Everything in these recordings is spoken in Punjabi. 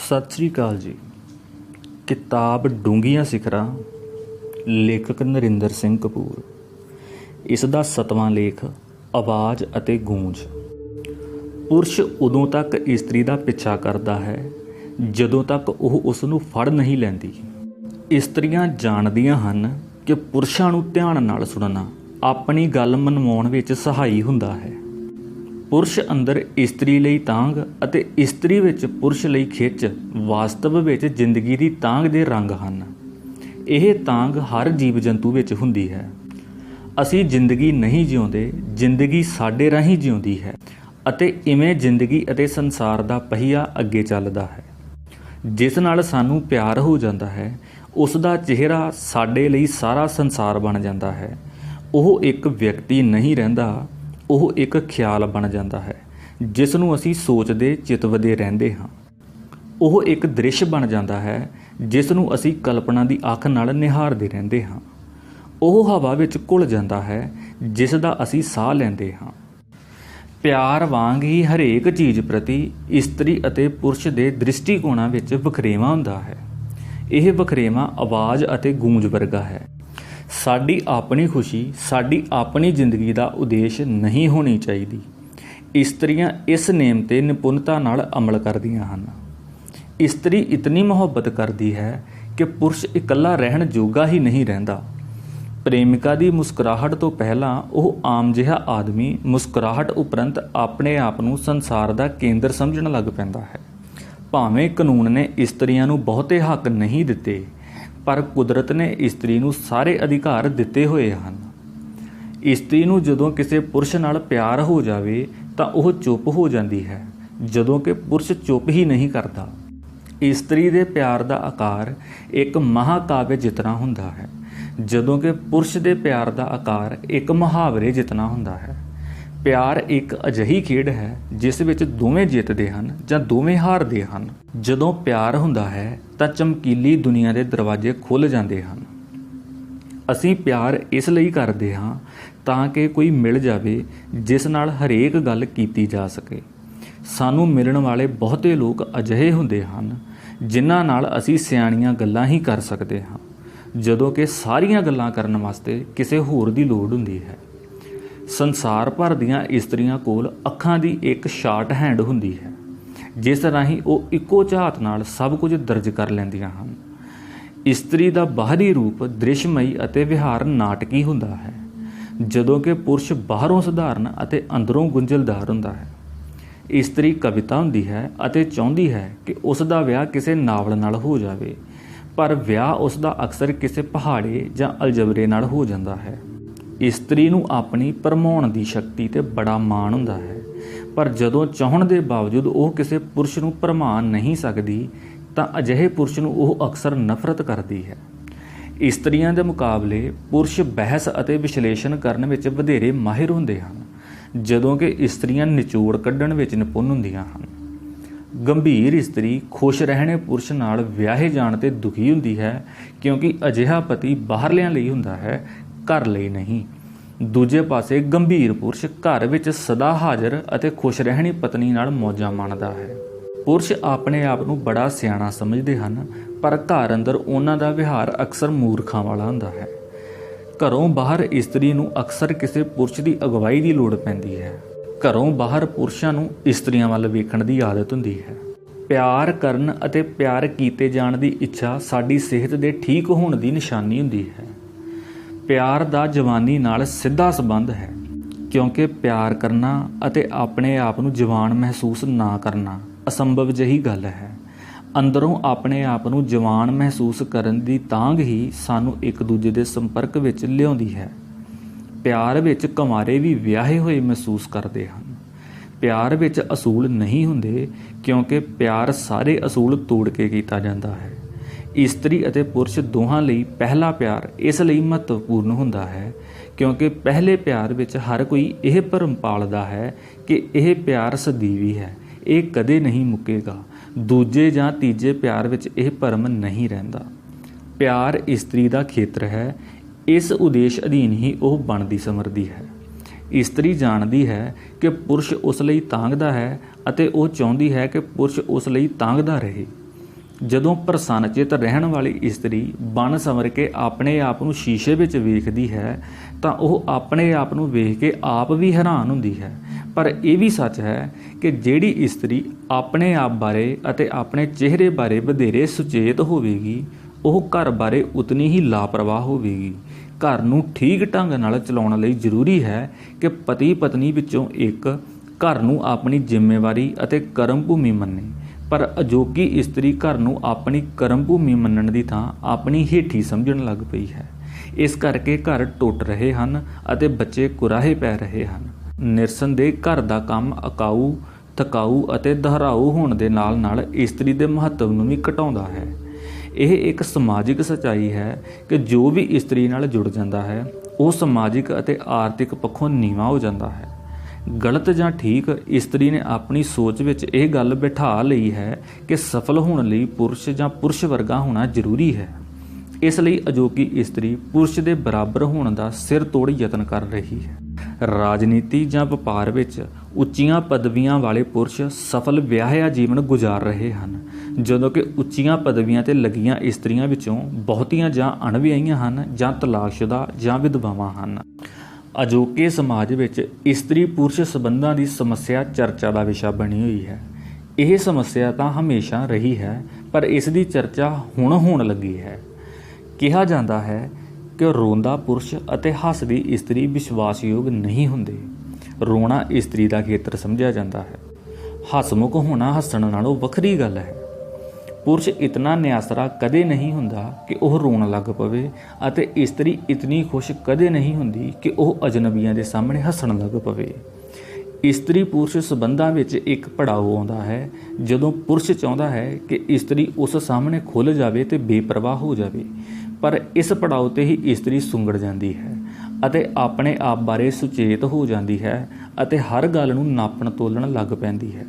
ਸਤਿ ਸ਼੍ਰੀ ਅਕਾਲ ਜੀ। ਕਿਤਾਬ ਡੂੰਘੀਆਂ ਸਿਖਰਾਂ, ਲੇਖਕ ਨਰਿੰਦਰ ਸਿੰਘ ਕਪੂਰ। ਇਸ ਦਾ 7ਵਾਂ ਲੇਖ ਆਵਾਜ਼ ਅਤੇ ਗੂੰਜ। ਪੁਰਸ਼ ਉਦੋਂ ਤੱਕ ਇਸਤਰੀ ਦਾ ਪਿੱਛਾ ਕਰਦਾ ਹੈ ਜਦੋਂ ਤੱਕ ਉਹ ਉਸ ਨੂੰ ਫੜ ਨਹੀਂ ਲੈਂਦੀ। ਇਸਤਰੀਆਂ ਜਾਣਦੀਆਂ ਹਨ ਕਿ ਪੁਰਸ਼ਾਂ ਨੂੰ ਧਿਆਨ ਨਾਲ ਸੁਣਨਾ ਆਪਣੀ ਗੱਲ ਮਨਵਾਉਣ ਵਿੱਚ ਸਹਾਈ ਹੁੰਦਾ ਹੈ। ਪੁਰਸ਼ ਅੰਦਰ ਇਸਤਰੀ ਲਈ ਤਾਂਘ ਅਤੇ ਇਸਤਰੀ ਵਿੱਚ ਪੁਰਸ਼ ਲਈ ਖਿੱਚ ਵਾਸਤਵ ਵਿੱਚ ਜ਼ਿੰਦਗੀ ਦੀ ਤਾਂਘ ਦੇ ਰੰਗ ਹਨ। ਇਹ ਤਾਂਘ ਹਰ ਜੀਵ ਜੰਤੂ ਵਿੱਚ ਹੁੰਦੀ ਹੈ। ਅਸੀਂ ਜ਼ਿੰਦਗੀ ਨਹੀਂ ਜਿਉਂਦੇ, ਜ਼ਿੰਦਗੀ ਸਾਡੇ ਰਾਹੀਂ ਜਿਉਂਦੀ ਹੈ ਅਤੇ ਇਵੇਂ ਜ਼ਿੰਦਗੀ ਅਤੇ ਸੰਸਾਰ ਦਾ ਪਹੀਆ ਅੱਗੇ ਚੱਲਦਾ ਹੈ। ਜਿਸ ਨਾਲ ਸਾਨੂੰ ਪਿਆਰ ਹੋ ਜਾਂਦਾ ਹੈ, ਉਸ ਦਾ ਚਿਹਰਾ ਸਾਡੇ ਲਈ ਸਾਰਾ ਸੰਸਾਰ ਬਣ ਜਾਂਦਾ ਹੈ। ਉਹ ਇੱਕ ਵਿਅਕਤੀ ਨਹੀਂ ਰਹਿੰਦਾ, ਉਹ ਇੱਕ ਖਿਆਲ ਬਣ ਜਾਂਦਾ ਹੈ ਜਿਸ ਨੂੰ ਅਸੀਂ ਸੋਚਦੇ ਚਿਤਵਦੇ ਰਹਿੰਦੇ ਹਾਂ। ਉਹ ਇੱਕ ਦ੍ਰਿਸ਼ ਬਣ ਜਾਂਦਾ ਹੈ ਜਿਸ ਨੂੰ ਅਸੀਂ ਕਲਪਨਾ ਦੀ ਅੱਖ ਨਾਲ ਨਿਹਾਰਦੇ ਰਹਿੰਦੇ ਹਾਂ। ਉਹ ਹਵਾ ਵਿੱਚ ਘੁਲ ਜਾਂਦਾ ਹੈ ਜਿਸ ਦਾ ਅਸੀਂ ਸਾਹ ਲੈਂਦੇ ਹਾਂ। ਪਿਆਰ ਵਾਂਗ ਹੀ ਹਰੇਕ ਚੀਜ਼ ਪ੍ਰਤੀ ਇਸਤਰੀ ਅਤੇ ਪੁਰਸ਼ ਦੇ ਦ੍ਰਿਸ਼ਟੀਕੋਣਾਂ ਵਿੱਚ ਵਖਰੇਵਾਂ ਹੁੰਦਾ ਹੈ। ਇਹ ਵਖਰੇਵਾਂ ਆਵਾਜ਼ ਅਤੇ ਗੂੰਜ ਵਰਗਾ ਹੈ। ਸਾਡੀ ਆਪਣੀ ਖੁਸ਼ੀ, ਸਾਡੀ ਆਪਣੀ ਜ਼ਿੰਦਗੀ ਦਾ ਉਦੇਸ਼ ਨਹੀਂ ਹੋਣੀ ਚਾਹੀਦੀ। ਇਸਤਰੀਆਂ ਇਸ ਨੇਮ 'ਤੇ ਨਿਪੁੰਨਤਾ ਨਾਲ ਅਮਲ ਕਰਦੀਆਂ ਹਨ। ਇਸਤਰੀ ਇਤਨੀ ਮੁਹੱਬਤ ਕਰਦੀ ਹੈ ਕਿ ਪੁਰਸ਼ ਇਕੱਲਾ ਰਹਿਣ ਜੋਗਾ ਹੀ ਨਹੀਂ ਰਹਿੰਦਾ। ਪ੍ਰੇਮਿਕਾ ਦੀ ਮੁਸਕਰਾਹਟ ਤੋਂ ਪਹਿਲਾਂ ਉਹ ਆਮ ਜਿਹਾ ਆਦਮੀ ਮੁਸਕਰਾਹਟ ਉਪਰੰਤ ਆਪਣੇ ਆਪ ਨੂੰ ਸੰਸਾਰ ਦਾ ਕੇਂਦਰ ਸਮਝਣ ਲੱਗ ਪੈਂਦਾ ਹੈ। ਭਾਵੇਂ ਕਾਨੂੰਨ ਨੇ ਇਸਤਰੀਆਂ ਨੂੰ ਬਹੁਤੇ ਹੱਕ ਨਹੀਂ ਦਿੱਤੇ, ਪਰ ਕੁਦਰਤ ਨੇ ਇਸਤਰੀ ਨੂੰ ਸਾਰੇ ਅਧਿਕਾਰ ਦਿੱਤੇ ਹੋਏ ਹਨ। ਇਸਤਰੀ ਨੂੰ ਜਦੋਂ ਕਿਸੇ ਪੁਰਸ਼ ਨਾਲ ਪਿਆਰ ਹੋ ਜਾਵੇ ਤਾਂ ਉਹ ਚੁੱਪ ਹੋ ਜਾਂਦੀ ਹੈ, ਜਦੋਂ ਕਿ ਪੁਰਸ਼ ਚੁੱਪ ਹੀ ਨਹੀਂ ਕਰਦਾ। ਇਸਤਰੀ ਦੇ ਪਿਆਰ ਦਾ ਆਕਾਰ ਇੱਕ ਮਹਾਕਾਵਿ ਜਿਤਨਾ ਹੁੰਦਾ ਹੈ, ਜਦੋਂ ਕਿ ਪੁਰਸ਼ ਦੇ ਪਿਆਰ ਦਾ ਆਕਾਰ ਇੱਕ ਮੁਹਾਵਰੇ ਜਿਤਨਾ ਹੁੰਦਾ ਹੈ। ਪਿਆਰ ਇੱਕ ਅਜਿਹੀ ਖੇਡ ਹੈ ਜਿਸ ਵਿੱਚ ਦੋਵੇਂ ਜਿੱਤਦੇ ਹਨ ਜਾਂ ਦੋਵੇਂ ਹਾਰਦੇ ਹਨ। ਜਦੋਂ ਪਿਆਰ ਹੁੰਦਾ ਹੈ ਤਾਂ ਚਮਕੀਲੀ ਦੁਨੀਆ ਦੇ ਦਰਵਾਜ਼ੇ ਖੁੱਲ੍ਹ ਜਾਂਦੇ ਹਨ। ਅਸੀਂ ਪਿਆਰ ਇਸ ਲਈ ਕਰਦੇ ਹਾਂ ਤਾਂ ਕਿ ਕੋਈ ਮਿਲ ਜਾਵੇ ਜਿਸ ਨਾਲ ਹਰੇਕ ਗੱਲ ਕੀਤੀ ਜਾ ਸਕੇ। ਸਾਨੂੰ ਮਿਲਣ ਵਾਲੇ ਬਹੁਤੇ ਲੋਕ ਅਜਿਹੇ ਹੁੰਦੇ ਹਨ ਜਿਨ੍ਹਾਂ ਨਾਲ ਅਸੀਂ ਸਿਆਣੀਆਂ ਗੱਲਾਂ ਹੀ ਕਰ ਸਕਦੇ ਹਾਂ, ਜਦੋਂ ਕਿ ਸਾਰੀਆਂ ਗੱਲਾਂ ਕਰਨ ਵਾਸਤੇ ਕਿਸੇ ਹੋਰ ਦੀ ਲੋੜ ਹੁੰਦੀ ਹੈ। ਸੰਸਾਰ ਭਰ ਦੀਆਂ ਇਸਤਰੀਆਂ ਕੋਲ ਅੱਖਾਂ ਦੀ ਇੱਕ ਸ਼ਾਰਟ ਹੈਂਡ ਹੁੰਦੀ ਹੈ ਜਿਸ ਰਾਹੀਂ ਉਹ ਇੱਕੋ ਝਾਤ ਨਾਲ ਸਭ ਕੁਝ ਦਰਜ ਕਰ ਲੈਂਦੀਆਂ ਹਨ। ਇਸਤਰੀ ਦਾ ਬਾਹਰੀ ਰੂਪ ਦ੍ਰਿਸ਼ਮਈ ਅਤੇ ਵਿਹਾਰ ਨਾਟਕੀ ਹੁੰਦਾ ਹੈ, ਜਦੋਂ ਕਿ ਪੁਰਸ਼ ਬਾਹਰੋਂ ਸਧਾਰਨ ਅਤੇ ਅੰਦਰੋਂ ਗੁੰਝਲਦਾਰ ਹੁੰਦਾ ਹੈ। ਇਸਤਰੀ ਕਵਿਤਾ ਹੁੰਦੀ ਹੈ ਅਤੇ ਚਾਹੁੰਦੀ ਹੈ ਕਿ ਉਸ ਦਾ ਵਿਆਹ ਕਿਸੇ ਨਾਵਲ ਨਾਲ ਹੋ ਜਾਵੇ, ਪਰ ਵਿਆਹ ਉਸ ਦਾ ਅਕਸਰ ਕਿਸੇ ਪਹਾੜੇ ਜਾਂ ਅਲਜਬਰੇ ਨਾਲ ਹੋ ਜਾਂਦਾ ਹੈ। ਇਸਤਰੀ ਨੂੰ ਆਪਣੀ ਭਰਮਾਉਣ ਦੀ ਸ਼ਕਤੀ 'ਤੇ ਬੜਾ ਮਾਣ ਹੁੰਦਾ ਹੈ, ਪਰ ਜਦੋਂ ਚਾਹੁਣ ਦੇ ਬਾਵਜੂਦ ਉਹ ਕਿਸੇ ਪੁਰਸ਼ ਨੂੰ ਭਰਮਾ ਨਹੀਂ ਸਕਦੀ ਤਾਂ ਅਜਿਹੇ ਪੁਰਸ਼ ਨੂੰ ਉਹ ਅਕਸਰ ਨਫ਼ਰਤ ਕਰਦੀ ਹੈ। ਇਸਤਰੀਆਂ ਦੇ ਮੁਕਾਬਲੇ ਪੁਰਸ਼ ਬਹਿਸ ਅਤੇ ਵਿਸ਼ਲੇਸ਼ਣ ਕਰਨ ਵਿੱਚ ਵਧੇਰੇ ਮਾਹਿਰ ਹੁੰਦੇ ਹਨ, ਜਦੋਂ ਕਿ ਇਸਤਰੀਆਂ ਨਿਚੋੜ ਕੱਢਣ ਵਿੱਚ ਨਿਪੁੰਨ ਹੁੰਦੀਆਂ ਹਨ। ਗੰਭੀਰ ਇਸਤਰੀ ਖੁਸ਼ ਰਹਿਣੇ ਪੁਰਸ਼ ਨਾਲ ਵਿਆਹੇ ਜਾਣ 'ਤੇ ਦੁਖੀ ਹੁੰਦੀ ਹੈ, ਕਿਉਂਕਿ ਅਜਿਹਾ ਪਤੀ ਬਾਹਰਲਿਆਂ ਲਈ ਹੁੰਦਾ ਹੈ, ਘਰ ਲਈ ਨਹੀਂ। ਦੂਜੇ ਪਾਸੇ ਗੰਭੀਰ ਪੁਰਸ਼ ਘਰ ਵਿੱਚ ਸਦਾ ਹਾਜ਼ਰ ਅਤੇ ਖੁਸ਼ ਰਹਿਣੀ ਪਤਨੀ ਨਾਲ ਮੌਜਾਂ ਮਾਣਦਾ ਹੈ। ਪੁਰਸ਼ ਆਪਣੇ ਆਪ ਨੂੰ ਬੜਾ ਸਿਆਣਾ ਸਮਝਦੇ ਹਨ, ਪਰ ਘਰ ਅੰਦਰ ਉਹਨਾਂ ਦਾ ਵਿਹਾਰ ਅਕਸਰ ਮੂਰਖਾਂ ਵਾਲਾ ਹੁੰਦਾ ਹੈ। ਘਰੋਂ ਬਾਹਰ ਇਸਤਰੀ ਨੂੰ ਅਕਸਰ ਕਿਸੇ ਪੁਰਸ਼ ਦੀ ਅਗਵਾਈ ਦੀ ਲੋੜ ਪੈਂਦੀ ਹੈ। ਘਰੋਂ ਬਾਹਰ ਪੁਰਸ਼ਾਂ ਨੂੰ ਇਸਤਰੀਆਂ ਵੱਲ ਵੇਖਣ ਦੀ ਆਦਤ ਹੁੰਦੀ ਹੈ। ਪਿਆਰ ਕਰਨ ਅਤੇ ਪਿਆਰ ਕੀਤੇ ਜਾਣ ਦੀ ਇੱਛਾ ਸਾਡੀ ਸਿਹਤ ਦੇ ਠੀਕ ਹੋਣ ਦੀ ਨਿਸ਼ਾਨੀ ਹੁੰਦੀ ਹੈ। ਪਿਆਰ ਦਾ ਜਵਾਨੀ ਨਾਲ ਸਿੱਧਾ ਸੰਬੰਧ ਹੈ, ਕਿਉਂਕਿ ਪਿਆਰ ਕਰਨਾ ਅਤੇ ਆਪਣੇ ਆਪ ਨੂੰ ਜਵਾਨ ਮਹਿਸੂਸ ਨਾ ਕਰਨਾ ਅਸੰਭਵ ਜਿਹੀ ਗੱਲ ਹੈ। ਅੰਦਰੋਂ ਆਪਣੇ ਆਪ ਨੂੰ ਜਵਾਨ ਮਹਿਸੂਸ ਕਰਨ ਦੀ ਤਾਂਘ ਹੀ ਸਾਨੂੰ ਇੱਕ ਦੂਜੇ ਦੇ ਸੰਪਰਕ ਵਿੱਚ ਲਿਆਉਂਦੀ ਹੈ। ਪਿਆਰ ਵਿੱਚ ਕੁਆਰੇ ਵੀ ਵਿਆਹੇ ਹੋਏ ਮਹਿਸੂਸ ਕਰਦੇ ਹਨ। ਪਿਆਰ ਵਿੱਚ ਅਸੂਲ ਨਹੀਂ ਹੁੰਦੇ, ਕਿਉਂਕਿ ਪਿਆਰ ਸਾਰੇ ਅਸੂਲ ਤੋੜ ਕੇ ਕੀਤਾ ਜਾਂਦਾ ਹੈ। ਇਸਤਰੀ ਅਤੇ ਪੁਰਸ਼ ਦੋਹਾਂ ਲਈ ਪਹਿਲਾ ਪਿਆਰ ਇਸ ਲਈ ਮਹੱਤਵਪੂਰਨ ਹੁੰਦਾ ਹੈ ਕਿਉਂਕਿ ਪਹਿਲੇ ਪਿਆਰ ਵਿੱਚ ਹਰ ਕੋਈ ਇਹ ਭਰਮ ਪਾਲਦਾ ਹੈ ਕਿ ਇਹ ਪਿਆਰ ਸਦੀਵੀ ਹੈ, ਇਹ ਕਦੇ ਨਹੀਂ ਮੁੱਕੇਗਾ। ਦੂਜੇ ਜਾਂ ਤੀਜੇ ਪਿਆਰ ਵਿੱਚ ਇਹ ਭਰਮ ਨਹੀਂ ਰਹਿੰਦਾ। ਪਿਆਰ ਇਸਤਰੀ ਦਾ ਖੇਤਰ ਹੈ, ਇਸ ਉਦੇਸ਼ ਅਧੀਨ ਹੀ ਉਹ ਬਣਦੀ ਸਮਰਦੀ ਹੈ। ਇਸਤਰੀ ਜਾਣਦੀ ਹੈ ਕਿ ਪੁਰਸ਼ ਉਸ ਲਈ ਤਾਂਘਦਾ ਹੈ ਅਤੇ ਉਹ ਚਾਹੁੰਦੀ ਹੈ ਕਿ ਪੁਰਸ਼ ਉਸ ਲਈ ਤਾਂਘਦਾ ਰਹੇ। ਜਦੋਂ ਪ੍ਰਸੰਨਚਿਤ ਰਹਿਣ ਵਾਲੀ ਇਸਤਰੀ ਬਣ ਸੰਵਰ ਕੇ ਆਪਣੇ ਆਪ ਨੂੰ ਸ਼ੀਸ਼ੇ ਵਿੱਚ ਵੇਖਦੀ ਹੈ ਤਾਂ ਉਹ ਆਪਣੇ ਆਪ ਨੂੰ ਵੇਖ ਕੇ ਆਪ ਵੀ ਹੈਰਾਨ ਹੁੰਦੀ ਹੈ। ਪਰ ਇਹ ਵੀ ਸੱਚ ਹੈ ਕਿ ਜਿਹੜੀ ਇਸਤਰੀ ਆਪਣੇ ਆਪ ਬਾਰੇ ਅਤੇ ਆਪਣੇ ਚਿਹਰੇ ਬਾਰੇ ਵਧੇਰੇ ਸੁਚੇਤ ਹੋਵੇਗੀ, ਉਹ ਘਰ ਬਾਰੇ ਉਤਨੀ ਹੀ ਲਾਪਰਵਾਹ ਹੋਵੇਗੀ। ਘਰ ਨੂੰ ਠੀਕ ਢੰਗ ਨਾਲ ਚਲਾਉਣ ਲਈ ਜ਼ਰੂਰੀ ਹੈ ਕਿ ਪਤੀ ਪਤਨੀ ਵਿੱਚੋਂ ਇੱਕ ਘਰ ਨੂੰ ਆਪਣੀ ਜ਼ਿੰਮੇਵਾਰੀ ਅਤੇ ਕਰਮ ਭੂਮੀ ਮੰਨੇ। ਪਰ ਅਜੋਕੀ ਇਸਤਰੀ ਘਰ ਨੂੰ ਆਪਣੀ ਕਰਮ ਭੂਮੀ ਮੰਨਣ ਦੀ ਥਾਂ ਆਪਣੀ ਹੇਠੀ ਸਮਝਣ ਲੱਗ ਪਈ ਹੈ। ਇਸ ਕਰਕੇ ਘਰ ਟੁੱਟ ਰਹੇ ਹਨ ਅਤੇ ਬੱਚੇ ਕੁਰਾਹੇ ਪੈ ਰਹੇ ਹਨ। ਨਿਰਸੰਦੇਹ ਘਰ ਦਾ ਕੰਮ ਅਕਾਊ, ਥਕਾਊ ਅਤੇ ਦੁਹਰਾਊ ਹੋਣ ਦੇ ਨਾਲ ਨਾਲ ਇਸਤਰੀ ਦੇ ਮਹੱਤਵ ਨੂੰ ਵੀ ਘਟਾਉਂਦਾ ਹੈ। ਇਹ ਇੱਕ ਸਮਾਜਿਕ ਸੱਚਾਈ ਹੈ ਕਿ ਜੋ ਵੀ ਇਸਤਰੀ ਨਾਲ ਜੁੜ ਜਾਂਦਾ ਹੈ ਉਹ ਸਮਾਜਿਕ ਅਤੇ ਆਰਥਿਕ ਪੱਖੋਂ ਨੀਵਾਂ ਹੋ ਜਾਂਦਾ ਹੈ। ਗਲਤ ਜਾਂ ਠੀਕ, ਇਸਤਰੀ ਨੇ ਆਪਣੀ ਸੋਚ ਵਿੱਚ ਇਹ ਗੱਲ ਬਿਠਾ ਲਈ ਹੈ ਕਿ ਸਫਲ ਹੋਣ ਲਈ ਪੁਰਸ਼ ਜਾਂ ਪੁਰਸ਼ ਵਰਗਾ ਹੋਣਾ ਜ਼ਰੂਰੀ ਹੈ। ਇਸ ਲਈ ਅਜੋਕੀ ਇਸਤਰੀ ਪੁਰਸ਼ ਦੇ ਬਰਾਬਰ ਹੋਣ ਦਾ ਸਿਰ ਤੋੜ ਯਤਨ ਕਰ ਰਹੀ ਹੈ। ਰਾਜਨੀਤੀ ਜਾਂ ਵਪਾਰ ਵਿੱਚ ਉੱਚੀਆਂ ਪਦਵੀਆਂ ਵਾਲੇ ਪੁਰਸ਼ ਸਫਲ ਵਿਆਹਿਆ ਜੀਵਨ ਗੁਜ਼ਾਰ ਰਹੇ ਹਨ, ਜਦੋਂ ਕਿ ਉੱਚੀਆਂ ਪਦਵੀਆਂ 'ਤੇ ਲੱਗੀਆਂ ਇਸਤਰੀਆਂ ਵਿੱਚੋਂ ਬਹੁਤੀਆਂ ਜਾਂ ਅਣਵਿਆਹੀਆਂ ਹਨ ਜਾਂ ਤਲਾਕਸ਼ੁਦਾ ਜਾਂ ਵਿਧਵਾਵਾਂ ਹਨ। ਅਜੋਕੇ ਸਮਾਜ ਵਿੱਚ ਇਸਤਰੀ ਪੁਰਸ਼ ਸੰਬੰਧਾਂ ਦੀ ਸਮੱਸਿਆ ਚਰਚਾ ਦਾ ਵਿਸ਼ਾ ਬਣੀ ਹੋਈ ਹੈ। ਇਹ ਸਮੱਸਿਆ ਤਾਂ ਹਮੇਸ਼ਾ ਰਹੀ ਹੈ, ਪਰ ਇਸ ਦੀ ਚਰਚਾ ਹੁਣ ਹੋਣ ਲੱਗੀ ਹੈ। ਕਿਹਾ ਜਾਂਦਾ ਹੈ ਕਿ ਰੋਂਦਾ ਪੁਰਸ਼ ਅਤੇ ਹੱਸਦੀ ਇਸਤਰੀ ਵਿਸ਼ਵਾਸਯੋਗ ਨਹੀਂ ਹੁੰਦੇ। ਰੋਣਾ ਇਸਤਰੀ ਦਾ ਖੇਤਰ ਸਮਝਿਆ ਜਾਂਦਾ ਹੈ। ਹਸਮੁਖ ਹੋਣਾ ਹੱਸਣ ਨਾਲੋਂ ਵੱਖਰੀ ਗੱਲ ਹੈ। ਪੁਰਸ਼ ਇਤਨਾ ਨਿਆਸਰਾ ਕਦੇ ਨਹੀਂ ਹੁੰਦਾ ਕਿ ਉਹ ਰੋਣ ਲੱਗ ਪਵੇ ਅਤੇ ਇਸਤਰੀ ਇਤਨੀ ਖੁਸ਼ ਕਦੇ ਨਹੀਂ ਹੁੰਦੀ ਕਿ ਉਹ ਅਜਨਬੀਆਂ ਦੇ ਸਾਹਮਣੇ ਹੱਸਣ ਲੱਗ ਪਵੇ। ਇਸਤਰੀ ਪੁਰਸ਼ ਸੰਬੰਧਾਂ ਵਿੱਚ ਇੱਕ ਪੜਾਅ ਆਉਂਦਾ ਹੈ ਜਦੋਂ ਪੁਰਸ਼ ਚਾਹੁੰਦਾ ਹੈ ਕਿ ਇਸਤਰੀ ਉਸ ਸਾਹਮਣੇ ਖੁੱਲ੍ਹ ਜਾਵੇ ਤੇ ਬੇਪਰਵਾਹ ਹੋ ਜਾਵੇ, ਪਰ ਇਸ ਪੜਾਅ 'ਤੇ ਹੀ ਇਸਤਰੀ ਸੁੰਗੜ ਜਾਂਦੀ ਹੈ ਅਤੇ ਆਪਣੇ ਆਪ ਬਾਰੇ ਸੁਚੇਤ ਹੋ ਜਾਂਦੀ ਹੈ ਅਤੇ ਹਰ ਗੱਲ ਨੂੰ ਨਾਪਣ ਤੋਲਣ ਲੱਗ ਪੈਂਦੀ ਹੈ।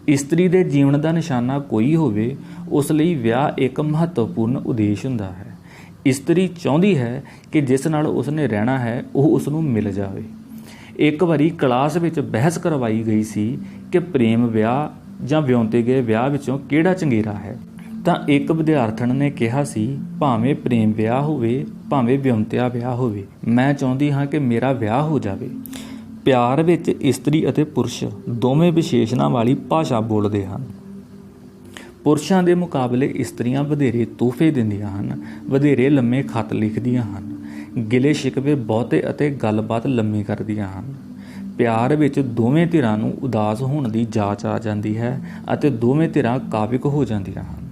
ਇਸਤਰੀ ਦੇ ਜੀਵਨ ਦਾ ਨਿਸ਼ਾਨਾ ਕੋਈ ਹੋਵੇ, ਉਸ ਲਈ ਵਿਆਹ ਇੱਕ ਮਹੱਤਵਪੂਰਨ ਉਦੇਸ਼ ਹੁੰਦਾ ਹੈ। ਇਸਤਰੀ ਚਾਹੁੰਦੀ ਹੈ ਕਿ ਜਿਸ ਨਾਲ ਉਸਨੇ ਰਹਿਣਾ ਹੈ ਉਹ ਉਸ ਨੂੰ ਮਿਲ ਜਾਵੇ। ਇੱਕ ਵਾਰੀ ਕਲਾਸ ਵਿੱਚ ਬਹਿਸ ਕਰਵਾਈ ਗਈ ਸੀ ਕਿ ਪ੍ਰੇਮ ਵਿਆਹ ਜਾਂ ਵਿਆਹੁਤੇ ਗਏ ਵਿਆਹ ਵਿੱਚੋਂ ਕਿਹੜਾ ਚੰਗੇਰਾ ਹੈ, ਤਾਂ ਇੱਕ ਵਿਦਿਆਰਥਣ ਨੇ ਕਿਹਾ ਸੀ, ਭਾਵੇਂ ਪ੍ਰੇਮ ਵਿਆਹ ਹੋਵੇ ਭਾਵੇਂ ਵਿਆਹੁਤਿਆ ਵਿਆਹ ਹੋਵੇ, ਮੈਂ ਚਾਹੁੰਦੀ ਹਾਂ ਕਿ ਮੇਰਾ ਵਿਆਹ ਹੋ ਜਾਵੇ। ਪਿਆਰ ਵਿੱਚ ਇਸਤਰੀ ਅਤੇ ਪੁਰਸ਼ ਦੋਵੇਂ ਵਿਸ਼ੇਸ਼ਣਾਂ ਵਾਲੀ ਭਾਸ਼ਾ ਬੋਲਦੇ ਹਨ। ਪੁਰਸ਼ਾਂ ਦੇ ਮੁਕਾਬਲੇ ਇਸਤਰੀਆਂ ਵਧੇਰੇ ਤੋਹਫੇ ਦਿੰਦੀਆਂ ਹਨ, ਵਧੇਰੇ ਲੰਮੇ ਖੱਤ ਲਿਖਦੀਆਂ ਹਨ, ਗਿਲੇ ਸ਼ਿਕਵੇ ਬਹੁਤੇ ਅਤੇ ਗੱਲਬਾਤ ਲੰਮੀ ਕਰਦੀਆਂ ਹਨ। ਪਿਆਰ ਵਿੱਚ ਦੋਵੇਂ ਧਿਰਾਂ ਨੂੰ ਉਦਾਸ ਹੋਣ ਦੀ ਜਾਚ ਆ ਜਾਂਦੀ ਹੈ ਅਤੇ ਦੋਵੇਂ ਧਿਰਾਂ ਕਾਵਿਕ ਹੋ ਜਾਂਦੀਆਂ ਹਨ।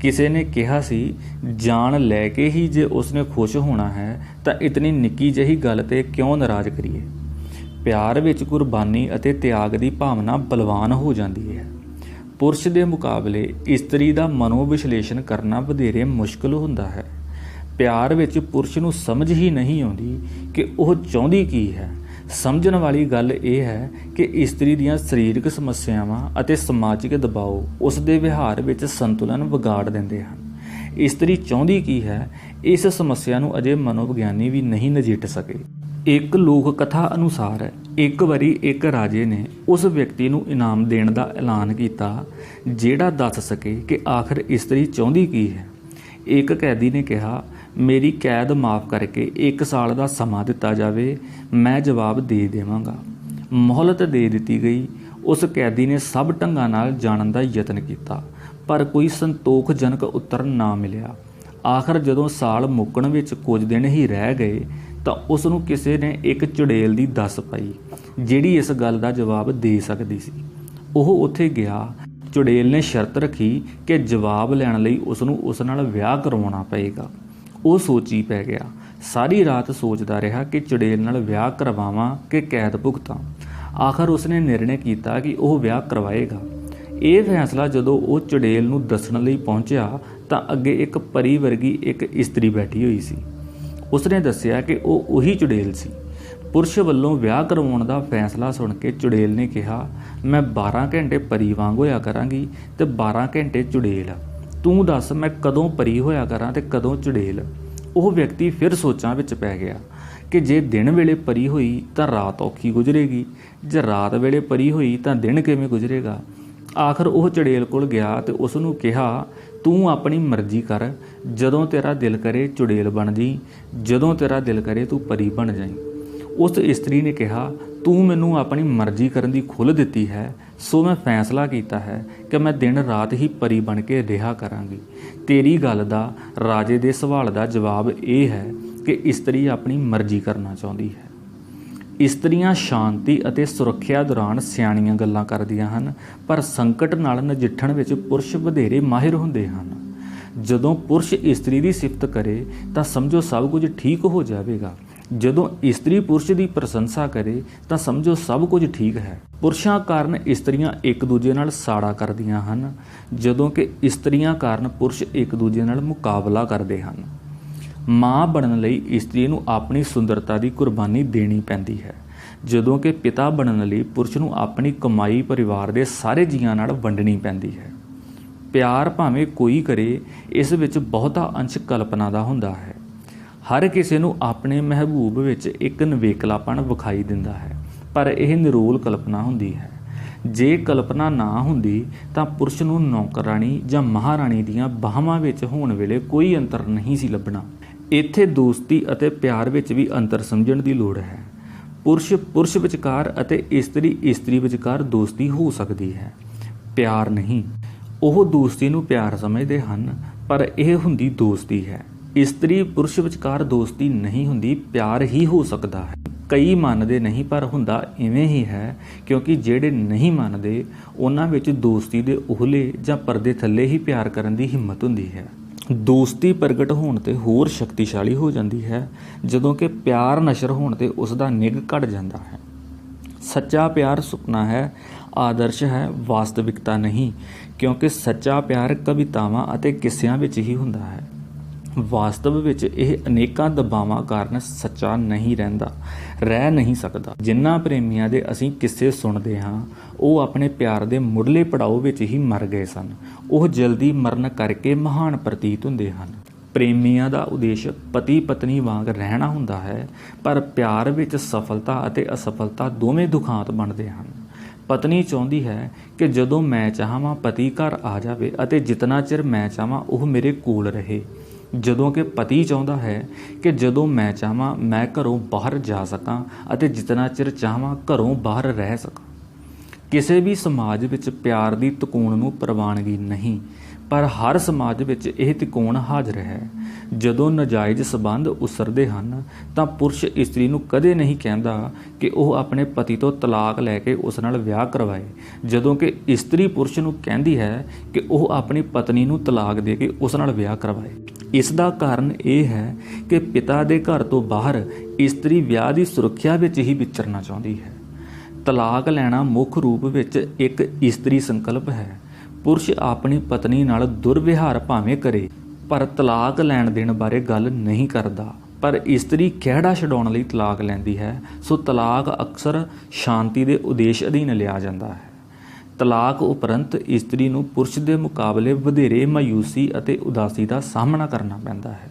ਕਿਸੇ ਨੇ ਕਿਹਾ ਸੀ, ਜਾਨ ਲੈ ਕੇ ਹੀ ਜੇ ਉਸਨੇ ਖੁਸ਼ ਹੋਣਾ ਹੈ ਤਾਂ ਇਤਨੀ ਨਿੱਕੀ ਜਿਹੀ ਗੱਲ 'ਤੇ ਕਿਉਂ ਨਾਰਾਜ਼ ਕਰੀਏ। ਪਿਆਰ ਵਿੱਚ ਕੁਰਬਾਨੀ ਅਤੇ ਤਿਆਗ ਦੀ ਭਾਵਨਾ ਬਲਵਾਨ ਹੋ ਜਾਂਦੀ ਹੈ। ਪੁਰਸ਼ ਦੇ ਮੁਕਾਬਲੇ ਇਸਤਰੀ ਦਾ ਮਨੋ ਵਿਸ਼ਲੇਸ਼ਣ ਕਰਨਾ ਵਧੇਰੇ ਮੁਸ਼ਕਲ ਹੁੰਦਾ ਹੈ। ਪਿਆਰ ਵਿੱਚ ਪੁਰਸ਼ ਨੂੰ ਸਮਝ ਹੀ ਨਹੀਂ ਆਉਂਦੀ ਕਿ ਉਹ ਚਾਹੁੰਦੀ ਕੀ ਹੈ। ਸਮਝਣ ਵਾਲੀ ਗੱਲ ਇਹ ਹੈ ਕਿ ਇਸਤਰੀ ਦੀਆਂ ਸਰੀਰਕ ਸਮੱਸਿਆਵਾਂ ਅਤੇ ਸਮਾਜਿਕ ਦਬਾਅ ਉਸ ਦੇ ਵਿਹਾਰ ਵਿੱਚ ਸੰਤੁਲਨ ਵਿਗਾੜ ਦਿੰਦੇ ਹਨ। ਇਸਤਰੀ ਚਾਹੁੰਦੀ ਕੀ ਹੈ, ਇਸ ਸਮੱਸਿਆ ਨੂੰ ਅਜੇ ਮਨੋਵਿਗਿਆਨੀ ਵੀ ਨਹੀਂ ਨਜਿੱਠ ਸਕੇ। ਇੱਕ ਲੋਕ ਕਥਾ ਅਨੁਸਾਰ ਇੱਕ ਵਾਰੀ ਇੱਕ ਰਾਜੇ ਨੇ ਉਸ ਵਿਅਕਤੀ ਨੂੰ ਇਨਾਮ ਦੇਣ ਦਾ ਐਲਾਨ ਕੀਤਾ ਜਿਹੜਾ ਦੱਸ ਸਕੇ ਕਿ ਆਖਰ ਇਸਤਰੀ ਚਾਹੁੰਦੀ ਕੀ ਹੈ। ਇੱਕ ਕੈਦੀ ਨੇ ਕਿਹਾ, ਮੇਰੀ ਕੈਦ ਮਾਫ਼ ਕਰਕੇ 1 ਸਾਲ ਦਾ ਸਮਾਂ ਦਿੱਤਾ ਜਾਵੇ, ਮੈਂ ਜਵਾਬ ਦੇ ਦੇਵਾਂਗਾ। ਮੋਹਲਤ ਦੇ ਦਿੱਤੀ ਗਈ। ਉਸ ਕੈਦੀ ਨੇ ਸਭ ਢੰਗਾਂ ਨਾਲ ਜਾਣਨ ਦਾ ਯਤਨ ਕੀਤਾ, ਪਰ ਕੋਈ ਸੰਤੋਖਜਨਕ ਉੱਤਰ ਨਾ ਮਿਲਿਆ। ਆਖਰ ਜਦੋਂ ਸਾਲ ਮੁੱਕਣ ਵਿੱਚ ਕੁਝ ਦਿਨ ਹੀ ਰਹਿ ਗਏ ਤਾਂ ਉਸ ਨੂੰ ਕਿਸੇ ਨੇ ਇੱਕ ਚੁੜੇਲ ਦੀ ਦੱਸ ਪਾਈ ਜਿਹੜੀ ਇਸ ਗੱਲ ਦਾ ਜਵਾਬ ਦੇ ਸਕਦੀ ਸੀ। ਉਹ ਉੱਥੇ ਗਿਆ। ਚੁੜੇਲ ਨੇ ਸ਼ਰਤ ਰੱਖੀ ਕਿ ਜਵਾਬ ਲੈਣ ਲਈ ਉਸ ਨੂੰ ਉਸ ਨਾਲ ਵਿਆਹ ਕਰਵਾਉਣਾ ਪਏਗਾ। ਉਹ ਸੋਚੀ ਪੈ ਗਿਆ। ਸਾਰੀ ਰਾਤ ਸੋਚਦਾ ਰਿਹਾ ਕਿ ਚੁੜੇਲ ਨਾਲ ਵਿਆਹ ਕਰਵਾਵਾਂ ਕਿ ਕੈਦ ਭੁਗਤਾਂ। ਆਖਰ ਉਸਨੇ ਨਿਰਣੇ ਕੀਤਾ ਕਿ ਉਹ ਵਿਆਹ ਕਰਵਾਏਗਾ। ਇਹ ਫੈਸਲਾ ਜਦੋਂ ਉਹ ਚੁੜੇਲ ਨੂੰ ਦੱਸਣ ਲਈ ਪਹੁੰਚਿਆ ਤਾਂ ਅੱਗੇ ਇੱਕ ਪਰੀ ਵਰਗੀ ਇੱਕ ਇਸਤਰੀ ਬੈਠੀ ਹੋਈ ਸੀ। ਉਸਨੇ ਦੱਸਿਆ ਕਿ ਉਹ ਉਹੀ ਚੁੜੇਲ ਸੀ। ਪੁਰਸ਼ ਵੱਲੋਂ ਵਿਆਹ ਕਰਵਾਉਣ ਦਾ ਫੈਸਲਾ ਸੁਣ ਕੇ ਚੁੜੇਲ ਨੇ ਕਿਹਾ, ਮੈਂ 12 ਘੰਟੇ ਪਰੀ ਵਾਂਗ ਹੋਇਆ ਕਰਾਂਗੀ ਤੇ 12 ਘੰਟੇ ਚੁੜੇਲ। ਤੂੰ ਦੱਸ ਮੈਂ ਕਦੋਂ ਪਰੀ ਹੋਇਆ ਕਰਾਂ ਤੇ ਕਦੋਂ ਚੁੜੇਲ। ਉਹ ਵਿਅਕਤੀ ਫਿਰ ਸੋਚਾਂ ਵਿੱਚ ਪੈ ਗਿਆ ਕਿ ਜੇ ਦਿਨ ਵੇਲੇ ਪਰੀ ਹੋਈ ਤਾਂ ਰਾਤ ਔਖੀ ਗੁਜ਼ਰੇਗੀ, ਜੇ ਰਾਤ ਵੇਲੇ ਪਰੀ ਹੋਈ ਤਾਂ ਦਿਨ ਕਿਵੇਂ ਗੁਜ਼ਰੇਗਾ। ਆਖਰ ਉਹ ਚੜੇਲ ਕੋਲ ਗਿਆ ਤੇ ਉਸ ਨੂੰ ਕਿਹਾ, ਤੂੰ ਆਪਣੀ ਮਰਜ਼ੀ ਕਰ, ਜਦੋਂ ਤੇਰਾ ਦਿਲ ਕਰੇ ਚੁੜੇਲ ਬਣ ਜਾਈਂ, ਜਦੋਂ ਤੇਰਾ ਦਿਲ ਕਰੇ ਤੂੰ ਪਰੀ ਬਣ ਜਾਈਂ। ਉਸ ਇਸਤਰੀ ਨੇ ਕਿਹਾ, ਤੂੰ ਮੈਨੂੰ ਆਪਣੀ ਮਰਜ਼ੀ ਕਰਨ ਦੀ ਖੁੱਲ੍ਹ ਦਿੱਤੀ ਹੈ, ਸੋ ਮੈਂ ਫੈਸਲਾ ਕੀਤਾ ਹੈ ਕਿ ਮੈਂ ਦਿਨ ਰਾਤ ਹੀ ਪਰੀ ਬਣ ਕੇ ਰਿਹਾ ਕਰਾਂਗੀ। ਤੇਰੀ ਗੱਲ ਦਾ ਰਾਜੇ ਦੇ ਸਵਾਲ ਦਾ ਜਵਾਬ ਇਹ ਹੈ ਕਿ ਇਸਤਰੀ ਆਪਣੀ ਮਰਜ਼ੀ ਕਰਨਾ ਚਾਹੁੰਦੀ ਹੈ। ਇਸਤਰੀਆਂ ਸ਼ਾਂਤੀ ਅਤੇ ਸੁਰੱਖਿਆ ਦੌਰਾਨ ਸਿਆਣੀਆਂ ਗੱਲਾਂ ਕਰਦੀਆਂ ਹਨ, ਪਰ ਸੰਕਟ ਨਾਲ ਨਜਿੱਠਣ ਵਿੱਚ ਪੁਰਸ਼ ਵਧੇਰੇ ਮਾਹਿਰ ਹੁੰਦੇ ਹਨ। ਜਦੋਂ ਪੁਰਸ਼ ਇਸਤਰੀ ਦੀ ਸਿਫਤ ਕਰੇ ਤਾਂ ਸਮਝੋ ਸਭ ਕੁਝ ਠੀਕ ਹੋ ਜਾਵੇਗਾ। ਜਦੋਂ ਇਸਤਰੀ ਪੁਰਸ਼ ਦੀ ਪ੍ਰਸ਼ੰਸਾ ਕਰੇ ਤਾਂ ਸਮਝੋ ਸਭ ਕੁਝ ਠੀਕ ਹੈ। ਪੁਰਸ਼ਾਂ ਕਾਰਨ ਇਸਤਰੀਆਂ ਇੱਕ ਦੂਜੇ ਨਾਲ ਸਾੜਾ ਕਰਦੀਆਂ ਹਨ, ਜਦੋਂ ਕਿ ਇਸਤਰੀਆਂ ਕਾਰਨ ਪੁਰਸ਼ ਇੱਕ ਦੂਜੇ ਨਾਲ ਮੁਕਾਬਲਾ ਕਰਦੇ ਹਨ। ਮਾਂ ਬਣਨ ਲਈ ਇਸਤਰੀ ਨੂੰ ਆਪਣੀ ਸੁੰਦਰਤਾ ਦੀ ਕੁਰਬਾਨੀ ਦੇਣੀ ਪੈਂਦੀ ਹੈ, ਜਦੋਂ ਕਿ ਪਿਤਾ ਬਣਨ ਲਈ ਪੁਰਸ਼ ਨੂੰ ਆਪਣੀ ਕਮਾਈ ਪਰਿਵਾਰ ਦੇ ਸਾਰੇ ਜੀਆਂ ਨਾਲ ਵੰਡਣੀ ਪੈਂਦੀ ਹੈ। ਪਿਆਰ ਭਾਵੇਂ ਕੋਈ ਕਰੇ, ਇਸ ਵਿੱਚ ਬਹੁਤਾ ਅੰਸ਼ ਕਲਪਨਾ ਦਾ ਹੁੰਦਾ ਹੈ। ਹਰ ਕਿਸੇ ਨੂੰ ਆਪਣੇ ਮਹਿਬੂਬ ਵਿੱਚ ਇੱਕ ਨਿਵੇਕਲਾਪਣ ਵਿਖਾਈ ਦਿੰਦਾ ਹੈ, ਪਰ ਇਹ ਨਿਰੋਲ ਕਲਪਨਾ ਹੁੰਦੀ ਹੈ। ਜੇ ਕਲਪਨਾ ਨਾ ਹੁੰਦੀ ਤਾਂ ਪੁਰਸ਼ ਨੂੰ ਨੌਕਰਾਣੀ ਜਾਂ ਮਹਾਰਾਣੀ ਦੀਆਂ ਬਾਹਾਂ ਵਿੱਚ ਹੋਣ ਵੇਲੇ ਕੋਈ ਅੰਤਰ ਨਹੀਂ ਸੀ ਲੱਭਣਾ। ਇੱਥੇ ਦੋਸਤੀ ਅਤੇ ਪਿਆਰ ਵਿੱਚ ਵੀ ਅੰਤਰ ਸਮਝਣ ਦੀ ਲੋੜ ਹੈ। ਪੁਰਸ਼ ਵਿਚਕਾਰ ਅਤੇ ਇਸਤਰੀ ਵਿਚਕਾਰ ਦੋਸਤੀ ਹੋ ਸਕਦੀ ਹੈ, ਪਿਆਰ ਨਹੀਂ। ਉਹ ਦੋਸਤੀ ਨੂੰ ਪਿਆਰ ਸਮਝਦੇ ਹਨ, ਪਰ ਇਹ ਹੁੰਦੀ ਦੋਸਤੀ ਹੈ। ਇਸਤਰੀ ਪੁਰਸ਼ ਵਿਚਕਾਰ ਦੋਸਤੀ ਨਹੀਂ ਹੁੰਦੀ, ਪਿਆਰ ਹੀ ਹੋ ਸਕਦਾ ਹੈ। ਕਈ ਮੰਨਦੇ ਨਹੀਂ, ਪਰ ਹੁੰਦਾ ਇਵੇਂ ਹੀ ਹੈ, ਕਿਉਂਕਿ ਜਿਹੜੇ ਨਹੀਂ ਮੰਨਦੇ ਉਹਨਾਂ ਵਿੱਚ ਦੋਸਤੀ ਦੇ ਉਹਲੇ ਜਾਂ ਪਰਦੇ ਥੱਲੇ ਹੀ ਪਿਆਰ ਕਰਨ ਦੀ ਹਿੰਮਤ ਹੁੰਦੀ ਹੈ। ਦੋਸਤੀ ਪ੍ਰਗਟ ਹੋਣ 'ਤੇ ਹੋਰ ਸ਼ਕਤੀਸ਼ਾਲੀ ਹੋ ਜਾਂਦੀ ਹੈ, ਜਦੋਂ ਕਿ ਪਿਆਰ ਨਸ਼ਰ ਹੋਣ 'ਤੇ ਉਸ ਦਾ ਨਿੱਘ ਘਟ ਜਾਂਦਾ ਹੈ। ਸੱਚਾ ਪਿਆਰ ਸੁਪਨਾ ਹੈ, ਆਦਰਸ਼ ਹੈ, ਵਾਸਤਵਿਕਤਾ ਨਹੀਂ, ਕਿਉਂਕਿ ਸੱਚਾ ਪਿਆਰ ਕਵਿਤਾਵਾਂ ਅਤੇ ਕਿੱਸਿਆਂ ਵਿੱਚ ਹੀ ਹੁੰਦਾ ਹੈ। ਵਾਸਤਵ ਵਿੱਚ ਇਹ ਅਨੇਕਾਂ ਦਬਾਵਾਂ ਕਾਰਨ ਸੱਚਾ ਰਹਿ ਨਹੀਂ ਸਕਦਾ। ਜਿਨ੍ਹਾਂ ਪ੍ਰੇਮੀਆਂ ਦੇ ਅਸੀਂ ਕਿੱਸੇ ਸੁਣਦੇ ਹਾਂ, ਉਹ ਆਪਣੇ ਪਿਆਰ ਦੇ ਮੁੱਢਲੇ ਪੜਾਅ ਵਿੱਚ ਹੀ ਮਰ ਗਏ ਸਨ। ਉਹ ਜਲਦੀ ਮਰਨ ਕਰਕੇ ਮਹਾਨ ਪ੍ਰਤੀਤ ਹੁੰਦੇ ਹਨ। ਪ੍ਰੇਮੀਆਂ ਦਾ ਉਦੇਸ਼ ਪਤੀ ਪਤਨੀ ਵਾਂਗ ਰਹਿਣਾ ਹੁੰਦਾ ਹੈ, ਪਰ ਪਿਆਰ ਵਿੱਚ ਸਫਲਤਾ ਅਤੇ ਅਸਫਲਤਾ ਦੋਵੇਂ ਦੁਖਾਂਤ ਬਣਦੇ ਹਨ। ਪਤਨੀ ਚਾਹੁੰਦੀ ਹੈ ਕਿ ਜਦੋਂ ਮੈਂ ਚਾਹਾਂ ਪਤੀ ਘਰ ਆ ਜਾਵੇ ਅਤੇ ਜਿਤਨਾ ਚਿਰ ਮੈਂ ਚਾਹਾਂ ਉਹ ਮੇਰੇ ਕੋਲ ਰਹੇ, ਜਦੋਂ ਕਿ ਪਤੀ ਚਾਹੁੰਦਾ ਹੈ ਕਿ ਜਦੋਂ ਮੈਂ ਚਾਹਾਂ ਮੈਂ ਘਰੋਂ ਬਾਹਰ ਜਾ ਸਕਾਂ ਅਤੇ ਜਿਤਨਾ ਚਿਰ ਚਾਹਾਂ ਘਰੋਂ ਬਾਹਰ ਰਹਿ ਸਕਾਂ। ਕਿਸੇ ਵੀ ਸਮਾਜ ਵਿੱਚ ਪਿਆਰ ਦੀ ਤਿਕੋਣ ਨੂੰ ਪ੍ਰਵਾਨਗੀ ਨਹੀਂ, ਪਰ ਹਰ ਸਮਾਜ ਵਿੱਚ ਇਹ ਤਿਕੋਣ ਹਾਜ਼ਰ ਹੈ। ਜਦੋਂ ਨਾਜਾਇਜ਼ ਸਬੰਧ ਉਸਰਦੇ ਹਨ ਤਾਂ ਪੁਰਸ਼ ਇਸਤਰੀ ਨੂੰ ਕਦੇ ਨਹੀਂ ਕਹਿੰਦਾ ਕਿ ਉਹ ਆਪਣੇ ਪਤੀ ਤੋਂ ਤਲਾਕ ਲੈ ਕੇ ਉਸ ਨਾਲ ਵਿਆਹ ਕਰਵਾਏ, ਜਦੋਂ ਕਿ ਇਸਤਰੀ ਪੁਰਸ਼ ਨੂੰ ਕਹਿੰਦੀ ਹੈ ਕਿ ਉਹ ਆਪਣੀ ਪਤਨੀ ਨੂੰ ਤਲਾਕ ਦੇ ਕੇ ਉਸ ਨਾਲ ਵਿਆਹ ਕਰਵਾਏ। ਇਸ ਦਾ ਕਾਰਨ ਇਹ ਹੈ ਕਿ ਪਿਤਾ ਦੇ ਘਰ ਤੋਂ ਬਾਹਰ ਇਸਤਰੀ ਵਿਆਹ ਦੀ ਸੁਰੱਖਿਆ ਵਿੱਚ ਹੀ ਵਿਚਰਨਾ ਚਾਹੁੰਦੀ ਹੈ। ਤਲਾਕ ਲੈਣਾ ਮੁੱਖ ਰੂਪ ਵਿੱਚ ਇੱਕ ਇਸਤਰੀ ਸੰਕਲਪ ਹੈ। ਪੁਰਸ਼ ਆਪਣੀ ਪਤਨੀ ਨਾਲ ਦੁਰਵਿਹਾਰ ਭਾਵੇਂ ਕਰੇ, ਪਰ ਤਲਾਕ ਲੈਣ ਦੇਣ ਬਾਰੇ ਗੱਲ ਨਹੀਂ ਕਰਦਾ। ਪਰ ਇਸਤਰੀ ਖਹਿੜਾ ਛਡਾਉਣ ਲਈ ਤਲਾਕ ਲੈਂਦੀ ਹੈ, ਸੋ ਤਲਾਕ ਅਕਸਰ ਸ਼ਾਂਤੀ ਦੇ ਉਦੇਸ਼ ਅਧੀਨ ਲਿਆ ਜਾਂਦਾ ਹੈ। ਤਲਾਕ ਉਪਰੰਤ ਇਸਤਰੀ ਨੂੰ ਪੁਰਸ਼ ਦੇ ਮੁਕਾਬਲੇ ਵਧੇਰੇ ਮਾਯੂਸੀ ਅਤੇ ਉਦਾਸੀ ਦਾ ਸਾਹਮਣਾ ਕਰਨਾ ਪੈਂਦਾ ਹੈ।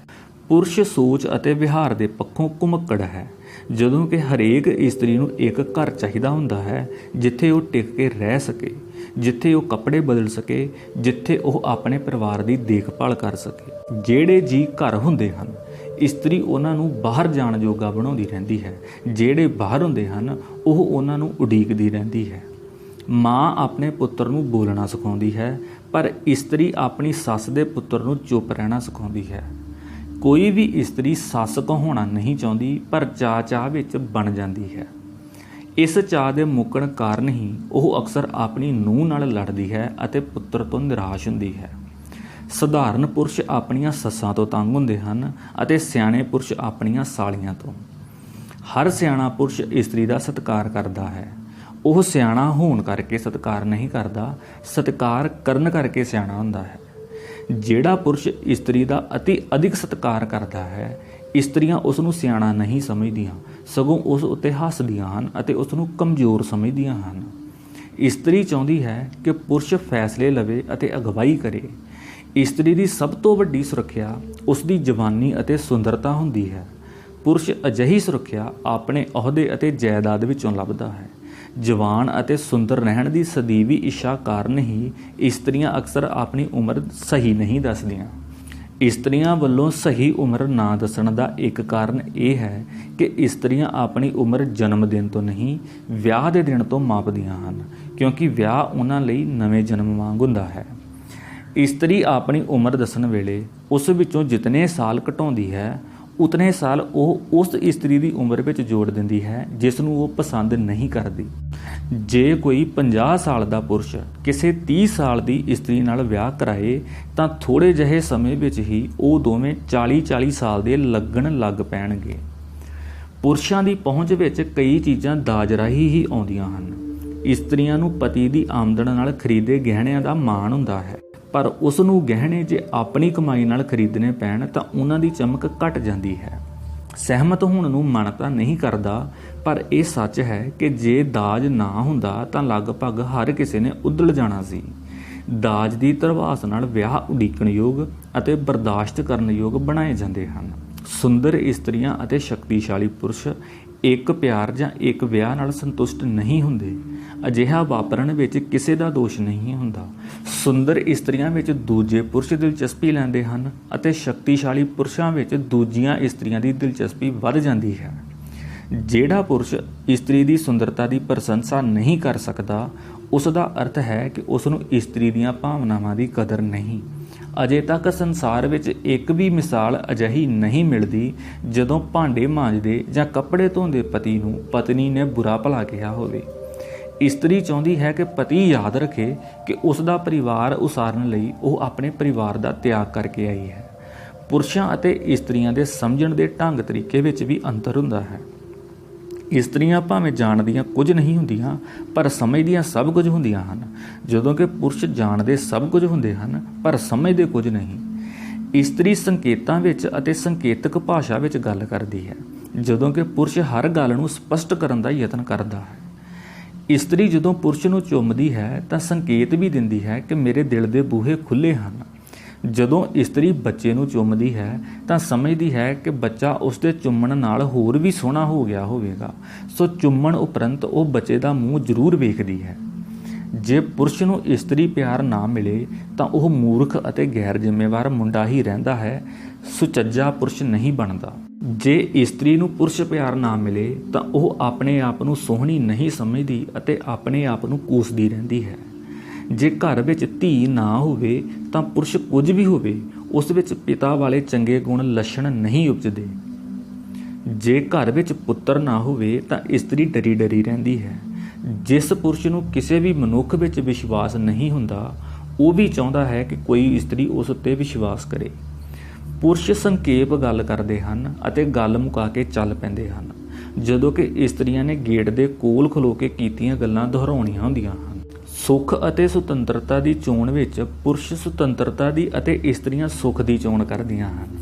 ਪੁਰਸ਼ ਸੋਚ ਅਤੇ ਵਿਹਾਰ ਦੇ ਪੱਖੋਂ ਘੁਮੱਕੜ ਹੈ, ਜਦੋਂ ਕਿ ਹਰੇਕ ਇਸਤਰੀ ਨੂੰ ਇੱਕ ਘਰ ਚਾਹੀਦਾ ਹੁੰਦਾ ਹੈ ਜਿੱਥੇ ਉਹ ਟਿਕ ਕੇ ਰਹਿ ਸਕੇ, ਜਿੱਥੇ ਉਹ ਕੱਪੜੇ ਬਦਲ ਸਕੇ, ਜਿੱਥੇ ਉਹ ਆਪਣੇ ਪਰਿਵਾਰ ਦੀ ਦੇਖਭਾਲ ਕਰ ਸਕੇ। ਜਿਹੜੇ ਜੀ ਘਰ ਹੁੰਦੇ ਹਨ, ਇਸਤਰੀ ਉਹਨਾਂ ਨੂੰ ਬਾਹਰ ਜਾਣ ਜੋਗਾ ਬਣਾਉਂਦੀ ਰਹਿੰਦੀ ਹੈ। ਜਿਹੜੇ ਬਾਹਰ ਹੁੰਦੇ ਹਨ, ਉਹ ਉਹਨਾਂ ਨੂੰ ਉਡੀਕਦੀ ਰਹਿੰਦੀ ਹੈ। ਮਾਂ ਆਪਣੇ ਪੁੱਤਰ ਨੂੰ ਬੋਲਣਾ ਸਿਖਾਉਂਦੀ ਹੈ, ਪਰ ਇਸਤਰੀ ਆਪਣੀ ਸੱਸ ਦੇ ਪੁੱਤਰ ਨੂੰ ਚੁੱਪ ਰਹਿਣਾ ਸਿਖਾਉਂਦੀ ਹੈ। ਕੋਈ ਵੀ ਇਸਤਰੀ ਸੱਸ ਕਹਾਉਣਾ ਨਹੀਂ ਚਾਹੁੰਦੀ, ਪਰ ਚਾਅ ਵਿੱਚ ਬਣ ਜਾਂਦੀ ਹੈ। ਇਸ ਚਾਅ ਦੇ ਮੁੱਕਣ ਕਾਰਨ ਹੀ ਉਹ ਅਕਸਰ ਆਪਣੀ ਨੂੰਹ ਨਾਲ ਲੜਦੀ ਹੈ ਅਤੇ ਪੁੱਤਰ ਤੋਂ ਨਿਰਾਸ਼ ਹੁੰਦੀ ਹੈ। ਸਧਾਰਨ ਪੁਰਸ਼ ਆਪਣੀਆਂ ਸੱਸਾਂ ਤੋਂ ਤੰਗ ਹੁੰਦੇ ਹਨ ਅਤੇ ਸਿਆਣੇ ਪੁਰਸ਼ ਆਪਣੀਆਂ ਸਾਲੀਆਂ ਤੋਂ। ਹਰ ਸਿਆਣਾ ਪੁਰਸ਼ ਇਸਤਰੀ ਦਾ ਸਤਿਕਾਰ ਕਰਦਾ ਹੈ। ਉਹ ਸਿਆਣਾ ਹੋਣ ਕਰਕੇ ਸਤਿਕਾਰ ਨਹੀਂ ਕਰਦਾ, ਸਤਿਕਾਰ ਕਰਨ ਕਰਕੇ ਸਿਆਣਾ ਹੁੰਦਾ ਹੈ। ਜਿਹੜਾ ਪੁਰਸ਼ ਇਸਤਰੀ ਦਾ ਅਧਿਕ ਸਤਿਕਾਰ ਕਰਦਾ ਹੈ, ਇਸਤਰੀਆਂ ਉਸ ਨੂੰ ਸਿਆਣਾ ਨਹੀਂ ਸਮਝਦੀਆਂ, ਸਗੋਂ ਉਸ ਉੱਤੇ ਹੱਸਦੀਆਂ ਹਨ ਅਤੇ ਉਸ ਨੂੰ ਕਮਜ਼ੋਰ ਸਮਝਦੀਆਂ ਹਨ। ਇਸਤਰੀ ਚਾਹੁੰਦੀ ਹੈ ਕਿ ਪੁਰਸ਼ ਫੈਸਲੇ ਲਵੇ ਅਤੇ ਅਗਵਾਈ ਕਰੇ। ਇਸਤਰੀ ਦੀ ਸਭ ਤੋਂ ਵੱਡੀ ਸੁਰੱਖਿਆ ਉਸ ਦੀ ਜਵਾਨੀ ਅਤੇ ਸੁੰਦਰਤਾ ਹੁੰਦੀ ਹੈ। ਪੁਰਸ਼ ਅਜਿਹੀ ਸੁਰੱਖਿਆ ਆਪਣੇ ਅਹੁਦੇ ਅਤੇ ਜਾਇਦਾਦ ਵਿੱਚੋਂ ਲੱਭਦਾ ਹੈ। ਜਵਾਨ ਅਤੇ ਸੁੰਦਰ ਰਹਿਣ ਦੀ ਸਦੀਵੀ ਇੱਛਾ ਕਾਰਨ ਹੀ ਇਸਤਰੀਆਂ ਅਕਸਰ ਆਪਣੀ ਉਮਰ ਸਹੀ ਨਹੀਂ ਦੱਸਦੀਆਂ। ਇਸਤਰੀਆਂ ਵੱਲੋਂ ਸਹੀ ਉਮਰ ਨਾ ਦੱਸਣ ਦਾ ਇੱਕ ਕਾਰਨ ਇਹ ਹੈ ਕਿ ਇਸਤਰੀਆਂ ਆਪਣੀ ਉਮਰ ਜਨਮ ਦਿਨ ਤੋਂ ਨਹੀਂ, ਵਿਆਹ ਦੇ ਦਿਨ ਤੋਂ ਮਾਪਦੀਆਂ ਹਨ, ਕਿਉਂਕਿ ਵਿਆਹ ਉਹਨਾਂ ਲਈ ਨਵੇਂ ਜਨਮ ਵਾਂਗ ਹੁੰਦਾ ਹੈ। ਇਸਤਰੀ ਆਪਣੀ ਉਮਰ ਦੱਸਣ ਵੇਲੇ ਉਸ ਵਿੱਚੋਂ ਜਿਤਨੇ ਸਾਲ ਘਟਾਉਂਦੀ ਹੈ, ਉਤਨੇ ਸਾਲ ਉਹ ਉਸ ਇਸਤਰੀ ਦੀ ਉਮਰ ਵਿੱਚ ਜੋੜ ਦਿੰਦੀ ਹੈ ਜਿਸ ਨੂੰ ਉਹ ਪਸੰਦ ਨਹੀਂ ਕਰਦੀ। ਜੇ ਕੋਈ 50 ਸਾਲ ਦਾ ਪੁਰਸ਼ ਕਿਸੇ 30 ਸਾਲ ਦੀ ਇਸਤਰੀ ਨਾਲ ਵਿਆਹ ਕਰਾਏ ਤਾਂ ਥੋੜ੍ਹੇ ਜਿਹੇ ਸਮੇਂ ਵਿੱਚ ਹੀ ਉਹ ਦੋਵੇਂ 40-40 ਸਾਲ ਦੇ ਲੱਗਣ ਲੱਗ ਪੈਣਗੇ। ਪੁਰਸ਼ਾਂ ਦੀ ਪਹੁੰਚ ਵਿੱਚ ਕਈ ਚੀਜ਼ਾਂ ਦਾਜ ਰਾਹੀਂ ਹੀ ਆਉਂਦੀਆਂ ਹਨ। ਇਸਤਰੀਆਂ ਨੂੰ ਪਤੀ ਦੀ ਆਮਦਨ ਨਾਲ ਖਰੀਦੇ ਗਹਿਣਿਆਂ ਦਾ ਮਾਣ ਹੁੰਦਾ ਹੈ, ਪਰ ਉਸ ਨੂੰ ਗਹਿਣੇ ਜੇ ਆਪਣੀ ਕਮਾਈ ਨਾਲ ਖਰੀਦਣੇ ਪੈਣ ਤਾਂ ਉਹਨਾਂ ਦੀ ਚਮਕ ਘਟ ਜਾਂਦੀ ਹੈ। ਸਹਿਮਤ ਹੋਣ ਨੂੰ ਮਨ ਤਾਂ ਨਹੀਂ ਕਰਦਾ, ਪਰ ਇਹ ਸੱਚ ਹੈ ਕਿ ਜੇ ਦਾਜ ਨਾ ਹੁੰਦਾ ਤਾਂ ਲਗਭਗ ਹਰ ਕਿਸੇ ਨੇ ਉਧੜ ਜਾਣਾ ਸੀ। ਦਾਜ ਦੀ ਧਰਵਾਸ ਨਾਲ ਵਿਆਹ ਉਡੀਕਣਯੋਗ ਅਤੇ ਬਰਦਾਸ਼ਤ ਕਰਨਯੋਗ ਬਣਾਏ ਜਾਂਦੇ ਹਨ। ਸੁੰਦਰ ਇਸਤਰੀਆਂ ਅਤੇ ਸ਼ਕਤੀਸ਼ਾਲੀ ਪੁਰਸ਼ ਇੱਕ ਪਿਆਰ ਜਾਂ ਇੱਕ ਵਿਆਹ ਨਾਲ ਸੰਤੁਸ਼ਟ ਨਹੀਂ ਹੁੰਦੇ। ਅਜਿਹਾ ਵਾਪਰਨ ਵਿੱਚ ਕਿਸੇ ਦਾ ਦੋਸ਼ ਨਹੀਂ ਹੁੰਦਾ। ਸੁੰਦਰ ਇਸਤਰੀਆਂ ਵਿੱਚ ਦੂਜੇ ਪੁਰਸ਼ ਦਿਲਚਸਪੀ ਲੈਂਦੇ ਹਨ ਅਤੇ ਸ਼ਕਤੀਸ਼ਾਲੀ ਪੁਰਸ਼ਾਂ ਵਿੱਚ ਦੂਜੀਆਂ ਇਸਤਰੀਆਂ ਦੀ ਦਿਲਚਸਪੀ ਵੱਧ ਜਾਂਦੀ ਹੈ। ਜਿਹੜਾ ਪੁਰਸ਼ ਇਸਤਰੀ ਦੀ ਸੁੰਦਰਤਾ ਦੀ ਪ੍ਰਸ਼ੰਸਾ ਨਹੀਂ ਕਰ ਸਕਦਾ, ਉਸ ਦਾ ਅਰਥ ਹੈ ਕਿ ਉਸ ਨੂੰ ਇਸਤਰੀ ਦੀਆਂ ਭਾਵਨਾਵਾਂ ਦੀ ਕਦਰ ਨਹੀਂ। ਅਜੇ ਤੱਕ ਸੰਸਾਰ ਵਿੱਚ ਇੱਕ ਵੀ ਮਿਸਾਲ ਅਜਿਹੀ ਨਹੀਂ ਮਿਲਦੀ ਜਦੋਂ ਭਾਂਡੇ ਮਾਂਜਦੇ ਜਾਂ ਕੱਪੜੇ ਧੋਂਦੇ ਪਤੀ ਨੂੰ ਪਤਨੀ ਨੇ ਬੁਰਾ ਭਲਾ ਕਿਹਾ ਹੋਵੇ। ਇਸਤਰੀ ਚਾਹੁੰਦੀ ਹੈ ਕਿ ਪਤੀ ਯਾਦ ਰੱਖੇ ਕਿ ਉਸ ਦਾ ਪਰਿਵਾਰ ਉਸਾਰਨ ਲਈ ਉਹ ਆਪਣੇ ਪਰਿਵਾਰ ਦਾ ਤਿਆਗ ਕਰਕੇ ਆਈ ਹੈ। ਪੁਰਸ਼ਾਂ ਅਤੇ ਇਸਤਰੀਆਂ ਦੇ ਸਮਝਣ ਦੇ ਢੰਗ ਤਰੀਕੇ ਵਿੱਚ ਵੀ ਅੰਤਰ ਹੁੰਦਾ ਹੈ। ਇਸਤਰੀਆਂ ਭਾਵੇਂ ਜਾਣਦੀਆਂ ਕੁਝ ਨਹੀਂ ਹੁੰਦੀਆਂ, ਪਰ ਸਮਝਦੀਆਂ ਸਭ ਕੁਝ ਹੁੰਦੀਆਂ ਹਨ, ਜਦੋਂ ਕਿ ਪੁਰਸ਼ ਜਾਣਦੇ ਸਭ ਕੁਝ ਹੁੰਦੇ ਹਨ ਪਰ ਸਮਝਦੇ ਕੁਝ ਨਹੀਂ। ਇਸਤਰੀ ਸੰਕੇਤਾਂ ਵਿੱਚ ਅਤੇ ਸੰਕੇਤਕ ਭਾਸ਼ਾ ਵਿੱਚ ਗੱਲ ਕਰਦੀ ਹੈ, ਜਦੋਂ ਕਿ ਪੁਰਸ਼ ਹਰ ਗੱਲ ਨੂੰ ਸਪਸ਼ਟ ਕਰਨ ਦਾ ਯਤਨ ਕਰਦਾ ਹੈ। ਇਸਤਰੀ ਜਦੋਂ ਪੁਰਸ਼ ਨੂੰ ਚੁੰਮਦੀ ਹੈ ਤਾਂ ਸੰਕੇਤ ਵੀ ਦਿੰਦੀ ਹੈ ਕਿ ਮੇਰੇ ਦਿਲ ਦੇ ਬੂਹੇ ਖੁੱਲ੍ਹੇ ਹਨ। ਜਦੋਂ ਇਸਤਰੀ ਬੱਚੇ ਨੂੰ ਚੁੰਮਦੀ ਹੈ ਤਾਂ ਸਮਝਦੀ ਹੈ ਕਿ ਬੱਚਾ ਉਸ ਦੇ ਚੁੰਮਣ ਨਾਲ ਹੋਰ ਵੀ ਸੋਹਣਾ ਹੋ ਗਿਆ ਹੋਵੇਗਾ, ਸੋ ਚੁੰਮਣ ਉਪਰੰਤ ਉਹ ਬੱਚੇ ਦਾ ਮੂੰਹ ਜ਼ਰੂਰ ਵੇਖਦੀ ਹੈ। ਜੇ ਪੁਰਸ਼ ਨੂੰ ਇਸਤਰੀ ਪਿਆਰ ਨਾ ਮਿਲੇ ਤਾਂ ਉਹ ਮੂਰਖ ਅਤੇ ਗੈਰ ਜ਼ਿੰਮੇਵਾਰ ਮੁੰਡਾ ਹੀ ਰਹਿੰਦਾ ਹੈ, ਸੁਚੱਜਾ ਪੁਰਸ਼ ਨਹੀਂ ਬਣਦਾ। ਜੇ ਇਸਤਰੀ ਨੂੰ ਪੁਰਸ਼ ਪਿਆਰ ਨਾ ਮਿਲੇ ਤਾਂ ਉਹ ਆਪਣੇ ਆਪ ਨੂੰ ਸੋਹਣੀ ਨਹੀਂ ਸਮਝਦੀ ਅਤੇ ਆਪਣੇ ਆਪ ਨੂੰ ਕੋਸਦੀ ਰਹਿੰਦੀ ਹੈ। ਜੇ ਘਰ ਵਿੱਚ ਧੀ ਨਾ ਹੋਵੇ ਤਾਂ ਪੁਰਸ਼ ਕੁਝ ਵੀ ਹੋਵੇ, ਉਸ ਵਿੱਚ ਪਿਤਾ ਵਾਲੇ ਚੰਗੇ ਗੁਣ ਲੱਛਣ ਨਹੀਂ ਉਪਜਦੇ। ਜੇ ਘਰ ਵਿੱਚ ਪੁੱਤਰ ਨਾ ਹੋਵੇ ਤਾਂ ਇਸਤਰੀ ਡਰੀ ਡਰੀ ਰਹਿੰਦੀ ਹੈ। ਜਿਸ ਪੁਰਸ਼ ਨੂੰ ਕਿਸੇ ਵੀ ਮਨੁੱਖ ਵਿੱਚ ਵਿਸ਼ਵਾਸ ਨਹੀਂ ਹੁੰਦਾ, ਉਹ ਵੀ ਚਾਹੁੰਦਾ ਹੈ ਕਿ ਕੋਈ ਇਸਤਰੀ ਉਸ ਉੱਤੇ ਵਿਸ਼ਵਾਸ ਕਰੇ। ਪੁਰਸ਼ ਸੰਖੇਪ ਗੱਲ ਕਰਦੇ ਹਨ ਅਤੇ ਗੱਲ ਮੁਕਾ ਕੇ ਚੱਲ ਪੈਂਦੇ ਹਨ, ਜਦੋਂ ਕਿ ਇਸਤਰੀਆਂ ਨੇ ਗੇਟ ਦੇ ਕੋਲ ਖਲੋ ਕੇ ਕੀਤੀਆਂ ਗੱਲਾਂ ਦੁਹਰਾਉਣੀਆਂ ਹੁੰਦੀਆਂ ਹਨ। ਸੁੱਖ ਅਤੇ ਸੁਤੰਤਰਤਾ ਦੀ ਚੋਣ ਵਿੱਚ ਪੁਰਸ਼ ਸੁਤੰਤਰਤਾ ਦੀ ਅਤੇ ਇਸਤਰੀਆਂ ਸੁੱਖ ਦੀ ਚੋਣ ਕਰਦੀਆਂ ਹਨ।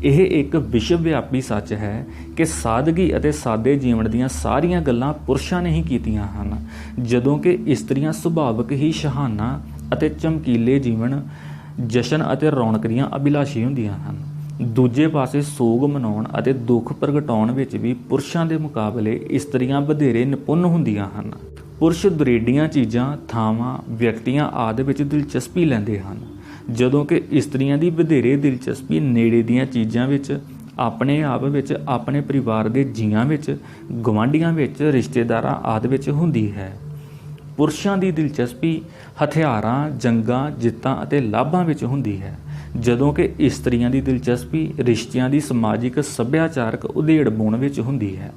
ਇਹ ਇੱਕ ਵਿਸ਼ਵ ਵਿਆਪੀ ਸੱਚ ਹੈ ਕਿ ਸਾਦਗੀ ਅਤੇ ਸਾਦੇ ਜੀਵਨ ਦੀਆਂ ਸਾਰੀਆਂ ਗੱਲਾਂ ਪੁਰਸ਼ਾਂ ਨੇ ਹੀ ਕੀਤੀਆਂ ਹਨ, ਜਦੋਂ ਕਿ ਇਸਤਰੀਆਂ ਸੁਭਾਵਿਕ ਹੀ ਸ਼ਾਹਾਨਾ ਅਤੇ ਚਮਕੀਲੇ ਜੀਵਨ, ਜਸ਼ਨ ਅਤੇ ਰੌਣਕ ਦੀਆਂ ਅਭਿਲਾਸ਼ੀ ਹੁੰਦੀਆਂ ਹਨ। ਦੂਜੇ ਪਾਸੇ ਸੋਗ ਮਨਾਉਣ ਅਤੇ ਦੁੱਖ ਪ੍ਰਗਟਾਉਣ ਵਿੱਚ ਵੀ ਪੁਰਸ਼ਾਂ ਦੇ ਮੁਕਾਬਲੇ ਇਸਤਰੀਆਂ ਵਧੇਰੇ ਨਿਪੁੰਨ ਹੁੰਦੀਆਂ ਹਨ। ਪੁਰਸ਼ ਦੁਰੇਡੀਆਂ ਚੀਜ਼ਾਂ, ਥਾਵਾਂ, ਵਿਅਕਤੀਆਂ ਆਦਿ ਵਿੱਚ ਦਿਲਚਸਪੀ ਲੈਂਦੇ ਹਨ, ਜਦੋਂ ਕਿ ਇਸਤਰੀਆਂ ਦੀ ਵਧੇਰੇ ਦਿਲਚਸਪੀ ਨੇੜੇ ਦੀਆਂ ਚੀਜ਼ਾਂ ਵਿੱਚ, ਆਪਣੇ ਆਪ ਵਿੱਚ, ਆਪਣੇ ਪਰਿਵਾਰ ਦੇ ਜੀਆਂ ਵਿੱਚ, ਗੁਆਂਢੀਆਂ ਵਿੱਚ, ਰਿਸ਼ਤੇਦਾਰਾਂ ਆਦਿ ਵਿੱਚ ਹੁੰਦੀ ਹੈ। ਪੁਰਸ਼ਾਂ ਦੀ ਦਿਲਚਸਪੀ ਹਥਿਆਰਾਂ, ਜੰਗਾਂ, ਜਿੱਤਾਂ ਅਤੇ ਲਾਭਾਂ ਵਿੱਚ ਹੁੰਦੀ ਹੈ, ਜਦੋਂ ਕਿ ਇਸਤਰੀਆਂ ਦੀ ਦਿਲਚਸਪੀ ਰਿਸ਼ਤਿਆਂ ਦੀ ਸਮਾਜਿਕ ਸੱਭਿਆਚਾਰਕ ਉਧੇੜ-ਬੁਣ ਵਿੱਚ ਹੁੰਦੀ ਹੈ।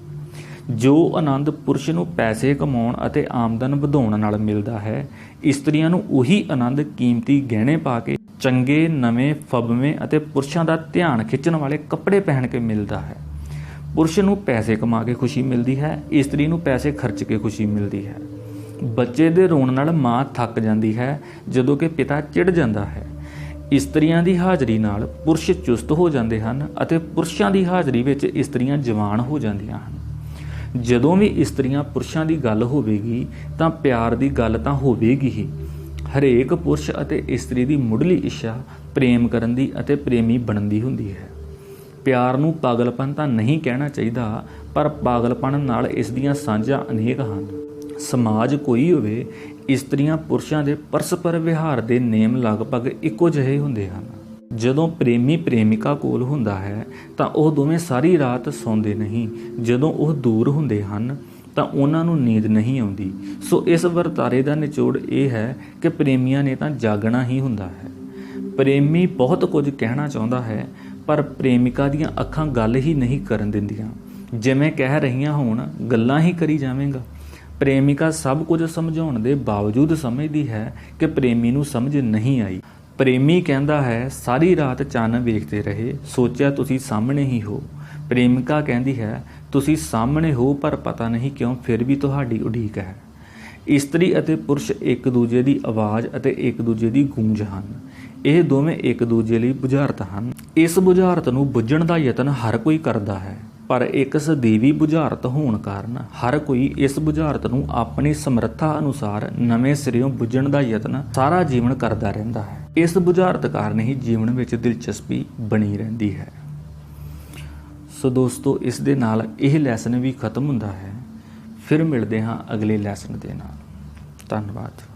ਜੋ ਆਨੰਦ ਪੁਰਸ਼ ਨੂੰ ਪੈਸੇ ਕਮਾਉਣ ਅਤੇ ਆਮਦਨ ਵਧਾਉਣ ਨਾਲ ਮਿਲਦਾ ਹੈ, ਇਸਤਰੀਆਂ ਨੂੰ ਉਹੀ ਆਨੰਦ ਕੀਮਤੀ ਗਹਿਣੇ ਪਾ ਕੇ, ਚੰਗੇ ਨਵੇਂ ਫੱਬਵੇਂ ਅਤੇ ਪੁਰਸ਼ਾਂ ਦਾ ਧਿਆਨ ਖਿੱਚਣ ਵਾਲੇ ਕੱਪੜੇ ਪਹਿਨ ਕੇ ਮਿਲਦਾ ਹੈ। ਪੁਰਸ਼ ਨੂੰ ਪੈਸੇ ਕਮਾ ਕੇ ਖੁਸ਼ੀ ਮਿਲਦੀ ਹੈ, ਇਸਤਰੀ ਨੂੰ ਪੈਸੇ ਖਰਚ ਕੇ ਖੁਸ਼ੀ ਮਿਲਦੀ ਹੈ। ਬੱਚੇ ਦੇ ਰੋਣ ਨਾਲ ਮਾਂ ਥੱਕ ਜਾਂਦੀ ਹੈ, ਜਦੋਂ ਕਿ ਪਿਤਾ ਚਿੜ ਜਾਂਦਾ ਹੈ। ਇਸਤਰੀਆਂ ਦੀ ਹਾਜ਼ਰੀ ਨਾਲ ਪੁਰਸ਼ ਚੁਸਤ ਹੋ ਜਾਂਦੇ ਹਨ ਅਤੇ ਪੁਰਸ਼ਾਂ ਦੀ ਹਾਜ਼ਰੀ ਵਿੱਚ ਇਸਤਰੀਆਂ ਜਵਾਨ ਹੋ ਜਾਂਦੀਆਂ ਹਨ। ਜਦੋਂ ਵੀ ਇਸਤਰੀਆਂ ਪੁਰਸ਼ਾਂ ਦੀ ਗੱਲ ਹੋਵੇਗੀ ਤਾਂ ਪਿਆਰ ਦੀ ਗੱਲ ਤਾਂ ਹੋਵੇਗੀ ਹੀ। ਹਰੇਕ ਪੁਰਸ਼ ਅਤੇ ਇਸਤਰੀ ਦੀ ਮੁੱਢਲੀ ਇੱਛਾ ਪ੍ਰੇਮ ਕਰਨ ਦੀ ਅਤੇ ਪ੍ਰੇਮੀ ਬਣਨ ਦੀ ਹੁੰਦੀ ਹੈ। ਪਿਆਰ ਨੂੰ ਪਾਗਲਪਨ ਤਾਂ ਨਹੀਂ ਕਹਿਣਾ ਚਾਹੀਦਾ, ਪਰ ਪਾਗਲਪਨ ਨਾਲ ਇਸ ਦੀਆਂ ਸਾਂਝਾਂ ਅਨੇਕ ਹਨ। ਸਮਾਜ ਕੋਈ ਹੋਵੇ, ਇਸਤਰੀਆਂ ਪੁਰਸ਼ਾਂ ਦੇ ਪਰਸਪਰ ਵਿਹਾਰ ਦੇ ਨੇਮ ਲਗਭਗ ਇੱਕੋ ਜਿਹੇ ਹੁੰਦੇ ਹਨ। ਜਦੋਂ ਪ੍ਰੇਮੀ ਪ੍ਰੇਮਿਕਾ ਕੋਲ ਹੁੰਦਾ ਹੈ ਤਾਂ ਉਹ ਦੋਵੇਂ ਸਾਰੀ ਰਾਤ ਸੌਂਦੇ ਨਹੀਂ। ਜਦੋਂ ਉਹ ਦੂਰ ਹੁੰਦੇ ਹਨ ਤਾਂ ਉਹਨਾਂ ਨੂੰ ਨੀਂਦ ਨਹੀਂ ਆਉਂਦੀ। ਸੋ ਇਸ ਵਰਤਾਰੇ ਦਾ ਨਿਚੋੜ ਇਹ ਹੈ ਕਿ ਪ੍ਰੇਮੀਆਂ ਨੇ ਤਾਂ ਜਾਗਣਾ ਹੀ ਹੁੰਦਾ ਹੈ। ਪ੍ਰੇਮੀ ਬਹੁਤ ਕੁਝ ਕਹਿਣਾ ਚਾਹੁੰਦਾ ਹੈ, ਪਰ ਪ੍ਰੇਮਿਕਾ ਦੀਆਂ ਅੱਖਾਂ ਗੱਲ ਹੀ ਨਹੀਂ ਕਰਨ ਦਿੰਦੀਆਂ। ਜਿਵੇਂ ਕਹਿ ਰਹੀਆਂ ਹੋਣ, ਗੱਲਾਂ ਹੀ ਕਰੀ ਜਾਵੇਂਗਾ। ਪ੍ਰੇਮਿਕਾ ਸਭ ਕੁਝ ਸਮਝਾਉਣ ਦੇ ਬਾਵਜੂਦ ਸਮਝਦੀ ਹੈ ਕਿ ਪ੍ਰੇਮੀ ਨੂੰ ਸਮਝ ਨਹੀਂ ਆਈ। ਪ੍ਰੇਮੀ ਕਹਿੰਦਾ ਹੈ, ਸਾਰੀ ਰਾਤ ਚੰਨ ਵੇਖਦੇ ਰਹੇ, ਸੋਚਿਆ ਤੁਸੀਂ ਸਾਹਮਣੇ ਹੀ ਹੋ। ਪ੍ਰੇਮਿਕਾ ਕਹਿੰਦੀ ਹੈ, ਤੁਸੀਂ ਸਾਹਮਣੇ ਹੋ ਪਰ ਪਤਾ ਨਹੀਂ ਕਿਉਂ ਫਿਰ ਵੀ ਤੁਹਾਡੀ ਉਡੀਕ ਹੈ। ਇਸਤਰੀ ਅਤੇ ਪੁਰਸ਼ ਇੱਕ ਦੂਜੇ ਦੀ ਆਵਾਜ਼ ਅਤੇ ਇੱਕ ਦੂਜੇ ਦੀ ਗੂੰਜ ਹਨ। ਇਹ ਦੋਵੇਂ ਇੱਕ ਦੂਜੇ ਲਈ ਬੁਝਾਰਤ ਹਨ। ਇਸ ਬੁਝਾਰਤ ਨੂੰ ਬੁੱਝਣ ਦਾ ਯਤਨ ਹਰ ਕੋਈ ਕਰਦਾ ਹੈ, ਪਰ ਇੱਕ ਸਦੀਵੀ ਬੁਝਾਰਤ ਹੋਣ ਕਾਰਨ ਹਰ ਕੋਈ ਇਸ ਬੁਝਾਰਤ ਨੂੰ ਆਪਣੀ ਸਮਰੱਥਾ ਅਨੁਸਾਰ ਨਵੇਂ ਸਿਰਿਓਂ ਬੁੱਝਣ ਦਾ ਯਤਨ ਸਾਰਾ ਜੀਵਨ ਕਰਦਾ ਰਹਿੰਦਾ ਹੈ। ਇਸ ਬੁਝਾਰਤ ਕਾਰਨ ਹੀ ਜੀਵਨ ਵਿੱਚ ਦਿਲਚਸਪੀ ਬਣੀ ਰਹਿੰਦੀ ਹੈ। ਸੋ ਦੋਸਤੋ, ਇਸ ਦੇ ਨਾਲ ਇਹ ਲੈਸਨ ਵੀ ਖਤਮ ਹੁੰਦਾ ਹੈ। ਫਿਰ ਮਿਲਦੇ ਹਾਂ ਅਗਲੇ ਲੈਸਨ ਦੇ ਨਾਲ। ਧੰਨਵਾਦ।